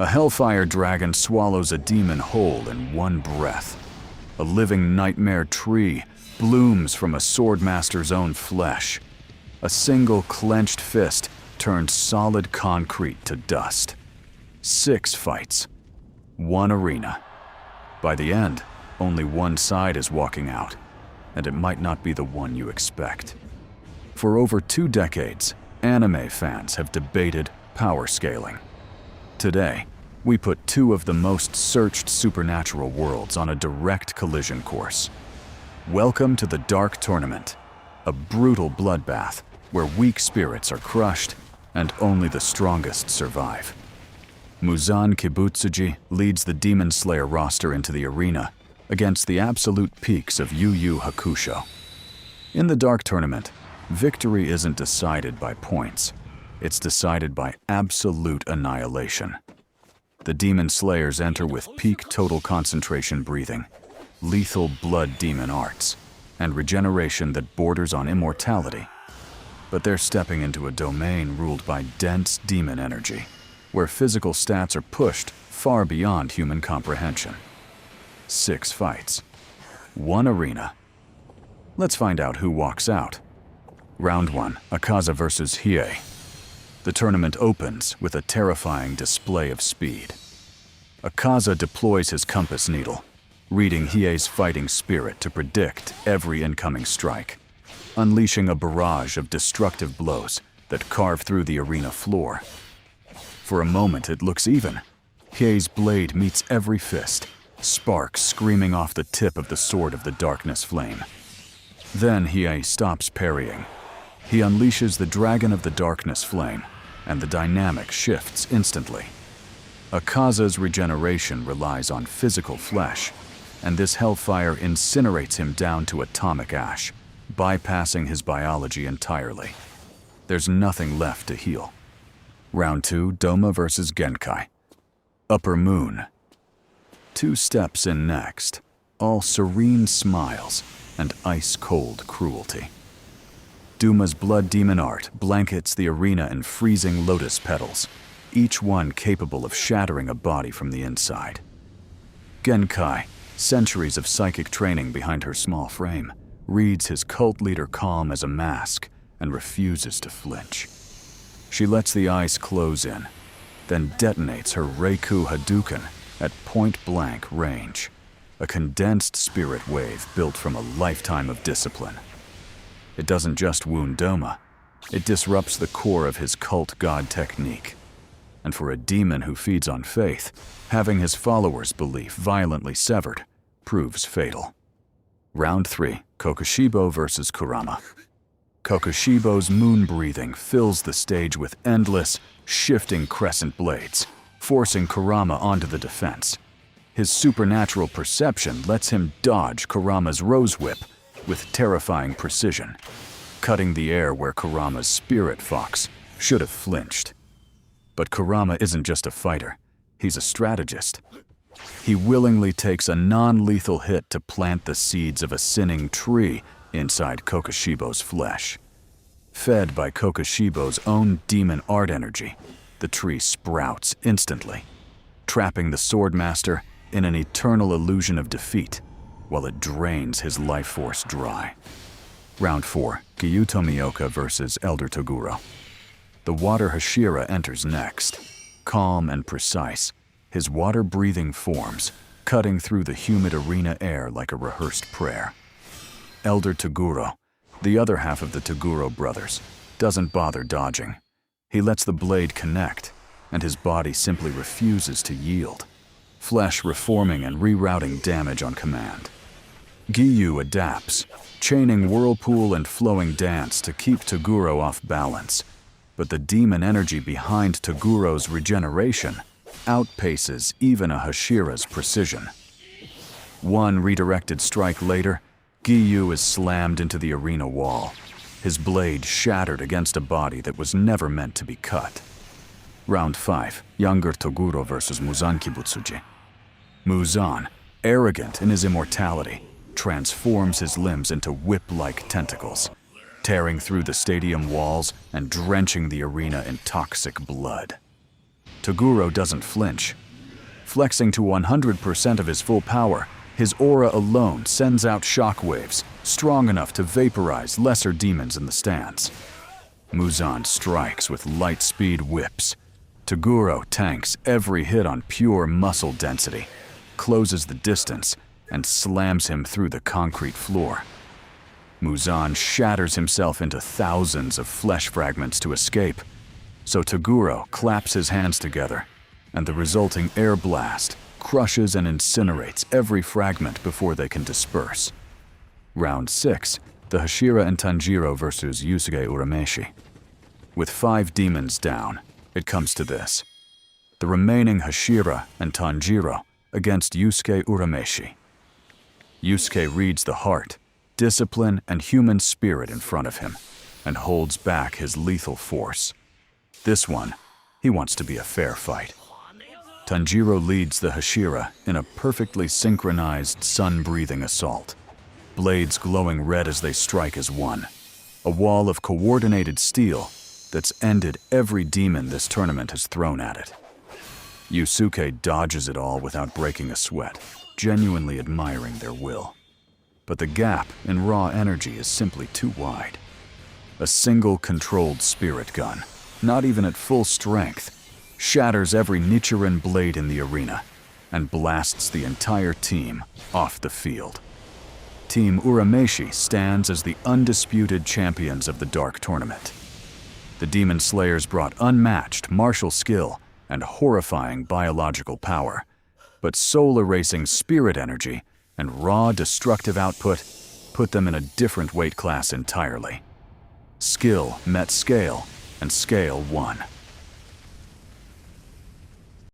A hellfire dragon swallows a demon whole in one breath. A living nightmare tree blooms from a swordmaster's own flesh. A single clenched fist turns solid concrete to dust. 6 fights, 1 arena. By the end, only one side is walking out, and it might not be the one you expect. For over 2 decades, anime fans have debated power scaling. Today, we put 2 of the most searched supernatural worlds on a direct collision course. Welcome to the Dark Tournament, a brutal bloodbath where weak spirits are crushed and only the strongest survive. Muzan Kibutsuji leads the Demon Slayer roster into the arena against the absolute peaks of Yu Yu Hakusho. In the Dark Tournament, victory isn't decided by points. It's decided by absolute annihilation. The Demon Slayers enter with peak total concentration breathing, lethal blood demon arts, and regeneration that borders on immortality. But they're stepping into a domain ruled by dense demon energy, where physical stats are pushed far beyond human comprehension. 6 fights, 1 arena. Let's find out who walks out. Round 1, Akaza versus Hiei. The tournament opens with a terrifying display of speed. Akaza deploys his compass needle, reading Hiei's fighting spirit to predict every incoming strike, unleashing a barrage of destructive blows that carve through the arena floor. For a moment it looks even. Hiei's blade meets every fist, sparks screaming off the tip of the sword of the darkness flame. Then Hiei stops parrying. He unleashes the Dragon of the Darkness Flame, and the dynamic shifts instantly. Akaza's regeneration relies on physical flesh, and this hellfire incinerates him down to atomic ash, bypassing his biology entirely. There's nothing left to heal. Round 2, Douma versus Genkai. Upper Moon. 2 steps in next, all serene smiles and ice-cold cruelty. Douma's blood demon art blankets the arena in freezing lotus petals, each one capable of shattering a body from the inside. Genkai, centuries of psychic training behind her small frame, reads his cult leader calm as a mask and refuses to flinch. She lets the eyes close in, then detonates her Reiku Hadouken at point-blank range, a condensed spirit wave built from a lifetime of discipline. It doesn't just wound Douma, it disrupts the core of his cult god technique. And for a demon who feeds on faith, having his followers' belief violently severed proves fatal. Round 3, Kokushibo versus Kurama. Kokushibo's moon breathing fills the stage with endless, shifting crescent blades, forcing Kurama onto the defense. His supernatural perception lets him dodge Kurama's rose whip with terrifying precision, cutting the air where Kurama's spirit fox should have flinched. But Kurama isn't just a fighter, he's a strategist. He willingly takes a non-lethal hit to plant the seeds of a sinning tree inside Kokushibo's flesh. Fed by Kokushibo's own demon art energy, the tree sprouts instantly, trapping the swordmaster in an eternal illusion of defeat, while it drains his life force dry. Round 4, Giyu Tomioka versus Elder Toguro. The water Hashira enters next. Calm and precise, his water-breathing forms cutting through the humid arena air like a rehearsed prayer. Elder Toguro, the other half of the Toguro brothers, doesn't bother dodging. He lets the blade connect, and his body simply refuses to yield, flesh reforming and rerouting damage on command. Giyu adapts, chaining whirlpool and flowing dance to keep Toguro off balance, but the demon energy behind Toguro's regeneration outpaces even a Hashira's precision. One redirected strike later, Giyu is slammed into the arena wall, his blade shattered against a body that was never meant to be cut. Round 5, younger Toguro versus Muzan Kibutsuji. Muzan, arrogant in his immortality, transforms his limbs into whip-like tentacles, tearing through the stadium walls and drenching the arena in toxic blood. Toguro doesn't flinch. Flexing to 100% of his full power, his aura alone sends out shockwaves strong enough to vaporize lesser demons in the stands. Muzan strikes with light-speed whips. Toguro tanks every hit on pure muscle density, closes the distance, and slams him through the concrete floor. Muzan shatters himself into thousands of flesh fragments to escape, so Toguro claps his hands together, and the resulting air blast crushes and incinerates every fragment before they can disperse. Round 6, the Hashira and Tanjiro versus Yusuke Urameshi. With 5 demons down, it comes to this: the remaining Hashira and Tanjiro against Yusuke Urameshi. Yusuke reads the heart, discipline, and human spirit in front of him, and holds back his lethal force. This one, he wants to be a fair fight. Tanjiro leads the Hashira in a perfectly synchronized sun-breathing assault. Blades glowing red as they strike as one. A wall of coordinated steel that's ended every demon this tournament has thrown at it. Yusuke dodges it all without breaking a sweat, genuinely admiring their will. But the gap in raw energy is simply too wide. A single controlled spirit gun, not even at full strength, shatters every Nichirin blade in the arena and blasts the entire team off the field. Team Urameshi stands as the undisputed champions of the Dark Tournament. The Demon Slayers brought unmatched martial skill and horrifying biological power, but soul-erasing spirit energy and raw destructive output put them in a different weight class entirely. Skill met scale, and scale won.